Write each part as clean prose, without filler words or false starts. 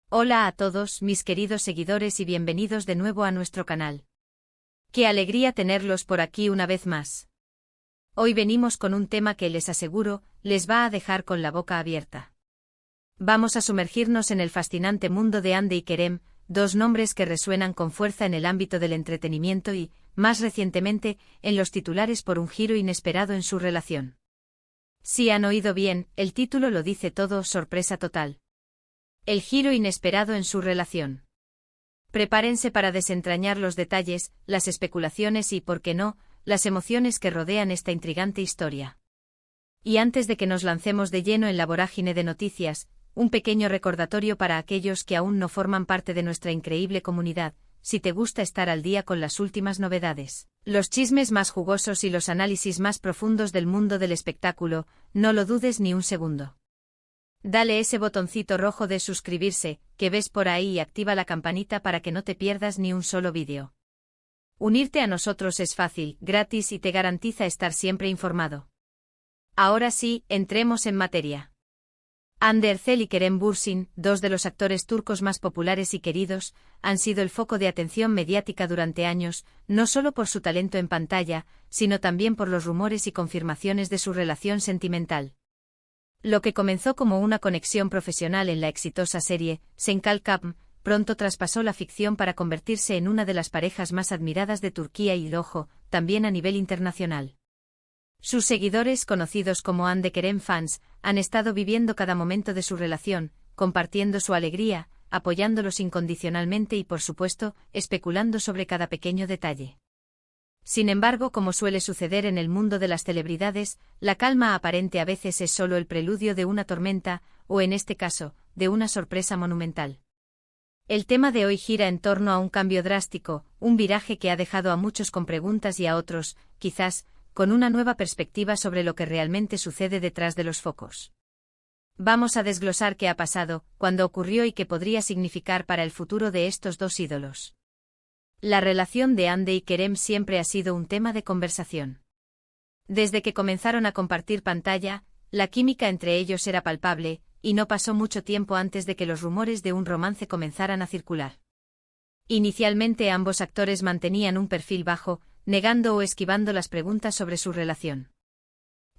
Hola a todos mis queridos seguidores y bienvenidos de nuevo a nuestro canal. Qué alegría tenerlos por aquí una vez más. Hoy venimos con un tema que les aseguro, les va a dejar con la boca abierta. Vamos a sumergirnos en el fascinante mundo de Hande y Kerem, dos nombres que resuenan con fuerza en el ámbito del entretenimiento y, más recientemente, en los titulares por un giro inesperado en su relación. Si han oído bien, el título lo dice todo, sorpresa total. El giro inesperado en su relación. Prepárense para desentrañar los detalles, las especulaciones y, por qué no, las emociones que rodean esta intrigante historia. Y antes de que nos lancemos de lleno en la vorágine de noticias, un pequeño recordatorio para aquellos que aún no forman parte de nuestra increíble comunidad: si te gusta estar al día con las últimas novedades, los chismes más jugosos y los análisis más profundos del mundo del espectáculo, no lo dudes ni un segundo. Dale ese botoncito rojo de suscribirse, que ves por ahí y activa la campanita para que no te pierdas ni un solo vídeo. Unirte a nosotros es fácil, gratis y te garantiza estar siempre informado. Ahora sí, entremos en materia. Hande Erçel y Kerem Bürsin, dos de los actores turcos más populares y queridos, han sido el foco de atención mediática durante años, no solo por su talento en pantalla, sino también por los rumores y confirmaciones de su relación sentimental. Lo que comenzó como una conexión profesional en la exitosa serie Sen Kalkam, pronto traspasó la ficción para convertirse en una de las parejas más admiradas de Turquía y, ojo, también a nivel internacional. Sus seguidores, conocidos como Hande Kerem fans, han estado viviendo cada momento de su relación, compartiendo su alegría, apoyándolos incondicionalmente y, por supuesto, especulando sobre cada pequeño detalle. Sin embargo, como suele suceder en el mundo de las celebridades, la calma aparente a veces es solo el preludio de una tormenta, o en este caso, de una sorpresa monumental. El tema de hoy gira en torno a un cambio drástico, un viraje que ha dejado a muchos con preguntas y a otros, quizás, con una nueva perspectiva sobre lo que realmente sucede detrás de los focos. Vamos a desglosar qué ha pasado, cuándo ocurrió y qué podría significar para el futuro de estos dos ídolos. La relación de Hande y Kerem siempre ha sido un tema de conversación. Desde que comenzaron a compartir pantalla, la química entre ellos era palpable, y no pasó mucho tiempo antes de que los rumores de un romance comenzaran a circular. Inicialmente ambos actores mantenían un perfil bajo, negando o esquivando las preguntas sobre su relación.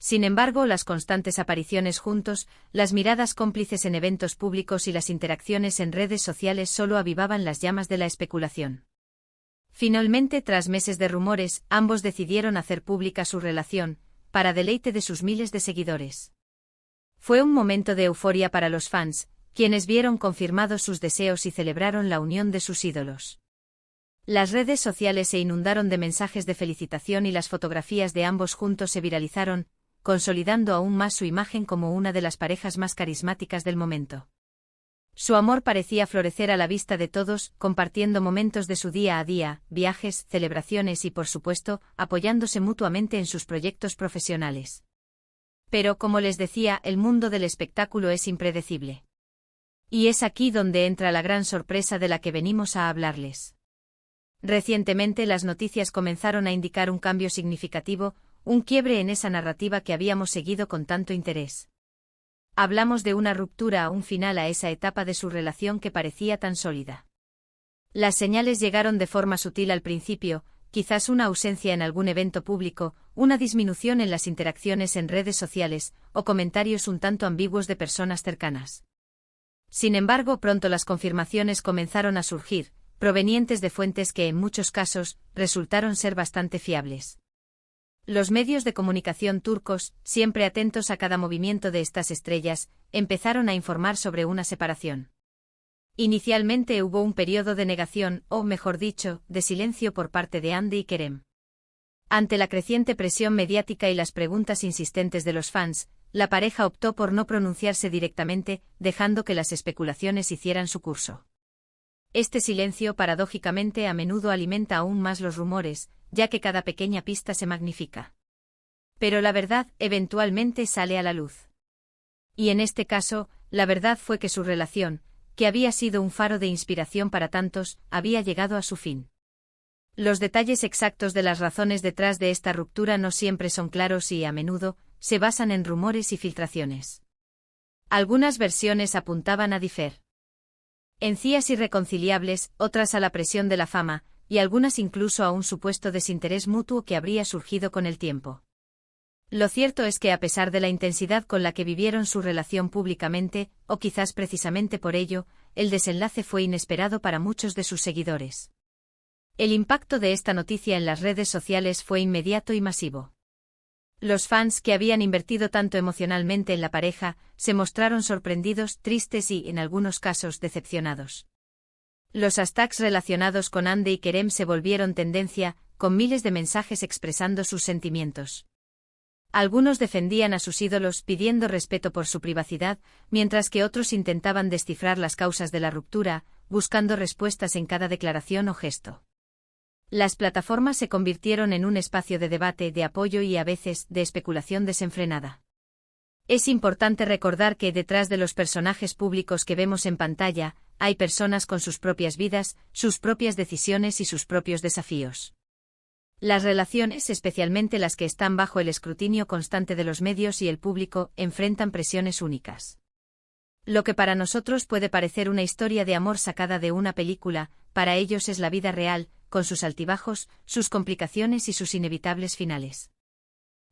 Sin embargo, las constantes apariciones juntos, las miradas cómplices en eventos públicos y las interacciones en redes sociales solo avivaban las llamas de la especulación. Finalmente, tras meses de rumores, ambos decidieron hacer pública su relación, para deleite de sus miles de seguidores. Fue un momento de euforia para los fans, quienes vieron confirmados sus deseos y celebraron la unión de sus ídolos. Las redes sociales se inundaron de mensajes de felicitación y las fotografías de ambos juntos se viralizaron, consolidando aún más su imagen como una de las parejas más carismáticas del momento. Su amor parecía florecer a la vista de todos, compartiendo momentos de su día a día, viajes, celebraciones y, por supuesto, apoyándose mutuamente en sus proyectos profesionales. Pero, como les decía, el mundo del espectáculo es impredecible. Y es aquí donde entra la gran sorpresa de la que venimos a hablarles. Recientemente las noticias comenzaron a indicar un cambio significativo, un quiebre en esa narrativa que habíamos seguido con tanto interés. Hablamos de una ruptura, un final a esa etapa de su relación que parecía tan sólida. Las señales llegaron de forma sutil al principio, quizás una ausencia en algún evento público, una disminución en las interacciones en redes sociales, o comentarios un tanto ambiguos de personas cercanas. Sin embargo, pronto las confirmaciones comenzaron a surgir, provenientes de fuentes que en muchos casos resultaron ser bastante fiables. Los medios de comunicación turcos, siempre atentos a cada movimiento de estas estrellas, empezaron a informar sobre una separación. Inicialmente hubo un periodo de negación, o mejor dicho, de silencio por parte de Hande y Kerem. Ante la creciente presión mediática y las preguntas insistentes de los fans, la pareja optó por no pronunciarse directamente, dejando que las especulaciones hicieran su curso. Este silencio, paradójicamente, a menudo alimenta aún más los rumores, ya que cada pequeña pista se magnifica. Pero la verdad, eventualmente sale a la luz. Y en este caso, la verdad fue que su relación, que había sido un faro de inspiración para tantos, había llegado a su fin. Los detalles exactos de las razones detrás de esta ruptura no siempre son claros y, a menudo, se basan en rumores y filtraciones. Algunas versiones apuntaban a Encías irreconciliables, otras a la presión de la fama, y algunas incluso a un supuesto desinterés mutuo que habría surgido con el tiempo. Lo cierto es que a pesar de la intensidad con la que vivieron su relación públicamente, o quizás precisamente por ello, el desenlace fue inesperado para muchos de sus seguidores. El impacto de esta noticia en las redes sociales fue inmediato y masivo. Los fans que habían invertido tanto emocionalmente en la pareja, se mostraron sorprendidos, tristes y, en algunos casos, decepcionados. Los hashtags relacionados con Hande y Kerem se volvieron tendencia, con miles de mensajes expresando sus sentimientos. Algunos defendían a sus ídolos pidiendo respeto por su privacidad, mientras que otros intentaban descifrar las causas de la ruptura, buscando respuestas en cada declaración o gesto. Las plataformas se convirtieron en un espacio de debate, de apoyo y a veces de especulación desenfrenada. Es importante recordar que detrás de los personajes públicos que vemos en pantalla, hay personas con sus propias vidas, sus propias decisiones y sus propios desafíos. Las relaciones, especialmente las que están bajo el escrutinio constante de los medios y el público, enfrentan presiones únicas. Lo que para nosotros puede parecer una historia de amor sacada de una película, para ellos es la vida real, con sus altibajos, sus complicaciones y sus inevitables finales.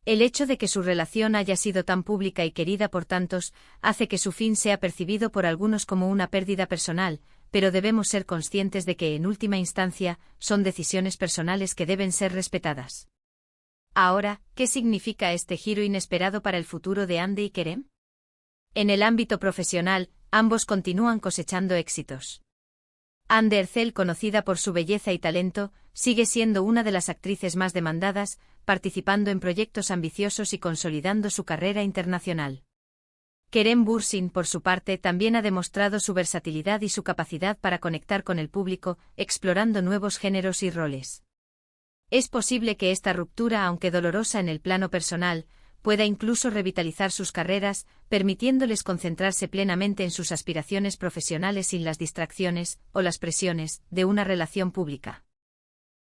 El hecho de que su relación haya sido tan pública y querida por tantos, hace que su fin sea percibido por algunos como una pérdida personal, pero debemos ser conscientes de que, en última instancia, son decisiones personales que deben ser respetadas. Ahora, ¿qué significa este giro inesperado para el futuro de Hande y Kerem? En el ámbito profesional, ambos continúan cosechando éxitos. Hande Erçel, conocida por su belleza y talento, sigue siendo una de las actrices más demandadas, participando en proyectos ambiciosos y consolidando su carrera internacional. Kerem Bürsin, por su parte, también ha demostrado su versatilidad y su capacidad para conectar con el público, explorando nuevos géneros y roles. Es posible que esta ruptura, aunque dolorosa en el plano personal, pueda incluso revitalizar sus carreras, permitiéndoles concentrarse plenamente en sus aspiraciones profesionales sin las distracciones, o las presiones, de una relación pública.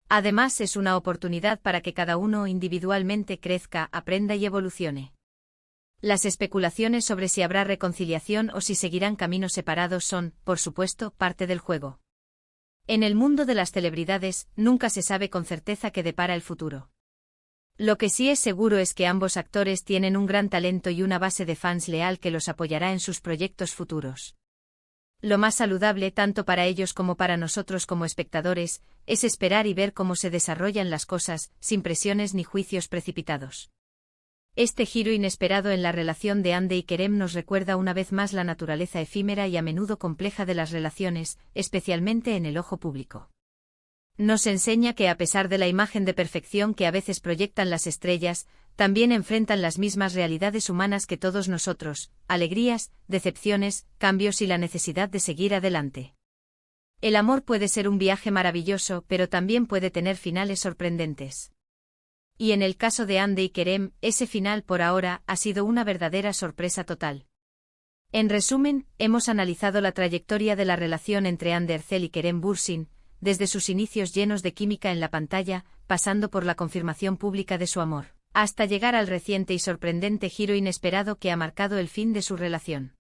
Además, es una oportunidad para que cada uno individualmente crezca, aprenda y evolucione. Las especulaciones sobre si habrá reconciliación o si seguirán caminos separados son, por supuesto, parte del juego. En el mundo de las celebridades, nunca se sabe con certeza qué depara el futuro. Lo que sí es seguro es que ambos actores tienen un gran talento y una base de fans leal que los apoyará en sus proyectos futuros. Lo más saludable, tanto para ellos como para nosotros como espectadores, es esperar y ver cómo se desarrollan las cosas, sin presiones ni juicios precipitados. Este giro inesperado en la relación de Hande y Kerem nos recuerda una vez más la naturaleza efímera y a menudo compleja de las relaciones, especialmente en el ojo público. Nos enseña que a pesar de la imagen de perfección que a veces proyectan las estrellas, también enfrentan las mismas realidades humanas que todos nosotros, alegrías, decepciones, cambios y la necesidad de seguir adelante. El amor puede ser un viaje maravilloso, pero también puede tener finales sorprendentes. Y en el caso de Hande y Kerem, ese final por ahora ha sido una verdadera sorpresa total. En resumen, hemos analizado la trayectoria de la relación entre Hande Erçel y Kerem Bürsin, desde sus inicios llenos de química en la pantalla, pasando por la confirmación pública de su amor, hasta llegar al reciente y sorprendente giro inesperado que ha marcado el fin de su relación.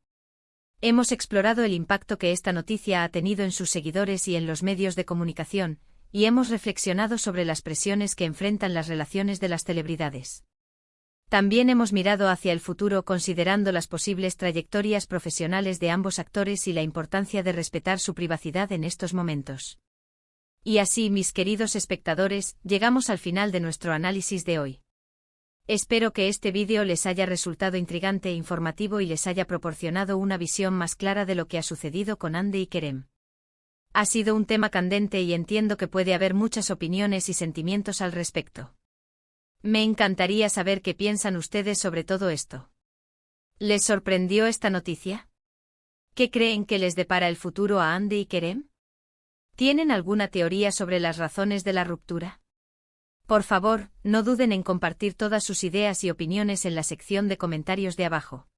Hemos explorado el impacto que esta noticia ha tenido en sus seguidores y en los medios de comunicación, y hemos reflexionado sobre las presiones que enfrentan las relaciones de las celebridades. También hemos mirado hacia el futuro considerando las posibles trayectorias profesionales de ambos actores y la importancia de respetar su privacidad en estos momentos. Y así, mis queridos espectadores, llegamos al final de nuestro análisis de hoy. Espero que este vídeo les haya resultado intrigante e informativo y les haya proporcionado una visión más clara de lo que ha sucedido con Hande y Kerem. Ha sido un tema candente y entiendo que puede haber muchas opiniones y sentimientos al respecto. Me encantaría saber qué piensan ustedes sobre todo esto. ¿Les sorprendió esta noticia? ¿Qué creen que les depara el futuro a Hande y Kerem? ¿Tienen alguna teoría sobre las razones de la ruptura? Por favor, no duden en compartir todas sus ideas y opiniones en la sección de comentarios de abajo.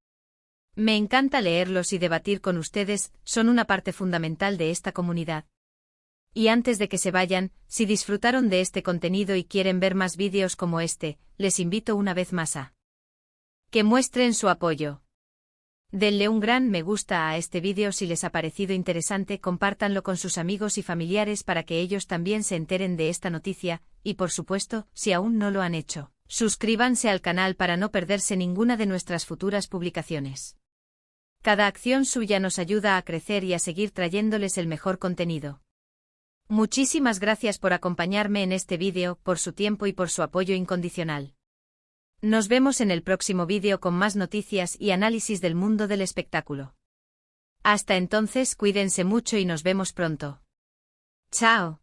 Me encanta leerlos y debatir con ustedes, son una parte fundamental de esta comunidad. Y antes de que se vayan, si disfrutaron de este contenido y quieren ver más vídeos como este, les invito una vez más a que muestren su apoyo. Denle un gran me gusta a este vídeo si les ha parecido interesante, compártanlo con sus amigos y familiares para que ellos también se enteren de esta noticia, y por supuesto, si aún no lo han hecho, suscríbanse al canal para no perderse ninguna de nuestras futuras publicaciones. Cada acción suya nos ayuda a crecer y a seguir trayéndoles el mejor contenido. Muchísimas gracias por acompañarme en este vídeo, por su tiempo y por su apoyo incondicional. Nos vemos en el próximo vídeo con más noticias y análisis del mundo del espectáculo. Hasta entonces, cuídense mucho y nos vemos pronto. Chao.